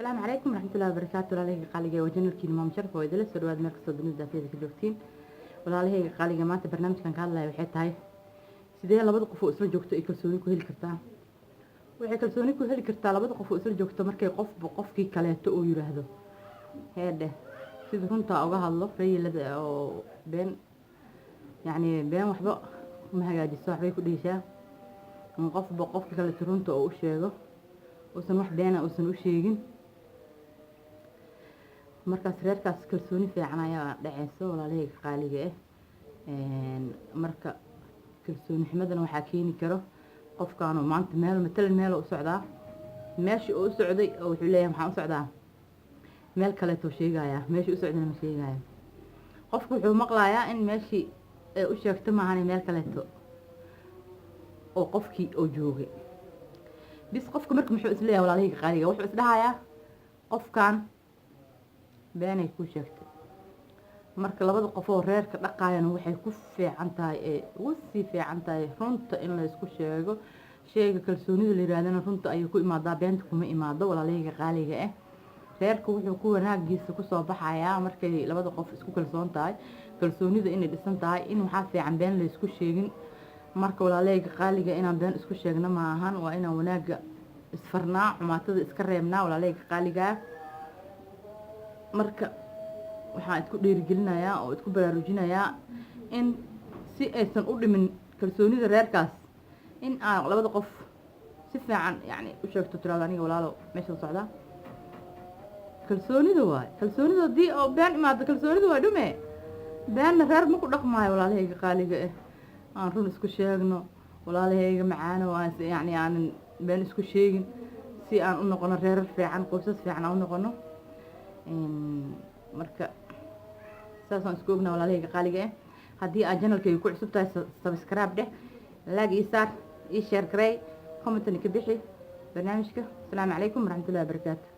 السلام عليكم ورحمة الله وبركاته. walaalahayga qaaliga waa janalkiina maam sharaf oo idila soo dhawaad meel kastoo dunida daafiyada ka joogtiin. walaalahayga qaaliga maanta barnaamijkan ka hadlayo waxay tahay sidee labada qof oo isla joogto ay kalsooni ku heli kartaa. waxay kalsooni ku heli kartaa labada qof oo isla joogto markay qofkii kaleeto uu yiraahdo heede sida runta uga hadlo reeyilada oo been been waxba ma hagaajiso waxbay ku dhiishaa qofkii kaleeto runta oo u sheego uusan wax beena uusan u sheegin markaas reerkaas kalsooni fiican ayaa dhacayso walaalahayga qaaliga marka kalsooni xumadana waxaa keeni karo qofkaanu maanta meel u socdaa meeshii uu u socday oo wuxuu leeyahay waxaan u socdaa meel kaleeto sheegaya meeshii u socdayna ma sheegayo qofku wuxuu maqlayaa in meeshii u sheegto maahan meel kaleeto oo qofkii oo joogay bis qofku marka muxuu isleeyahay walaalahayga qaaliga wuxuu isdhahayaa qofkan beenay ku sheegtay marka labada qof oo reerka dhaqaayana waxay ku fiican tahay ugu sii fiican tahay runta in la isku sheego sheega kalsoonida la yiraahdana runta ayay ku imaadaa beenta kuma imaado walaalahayga qaaliga reerku wuxuu ku wanaagiisa ku soo baxayaa markay labada qof isku kalsoon tahay kalsoonida inay dhisan tahay in waxa fiican been la isku sheegin marka walaalahayga qaaliga inaan been isku sheegno ma ahan waa inaan wanaaga isfarnaa xumaatada iska reebnaa walaalahayga qaaliga marka waxaan isku dhiirigelinayaa oo isku baraarujinayaa in si aysan u dhimin kalsoonida reerkaas in aan labada qof si fiican u sheegto tiraado aniga walaalo meesha socda kalsoonida hadii oo been imaado kalsoonida waa dhume beenna reer ma ku dhaqmaayo walaalahayga qaaliga aan run isku sheegno walaalahayga macaano aanan been isku sheegin si aan u noqono reerar fiican qoysas fiican aan u noqono marka saasaan isku ognaa walaalahayga qaaliga haddii aad janalkayga ku cusub tahay subscribe dheh like ii saar ii share garey comment ka bixi barnaamijka. asalaamu calaykum waraxmatullahi wabarakaatu.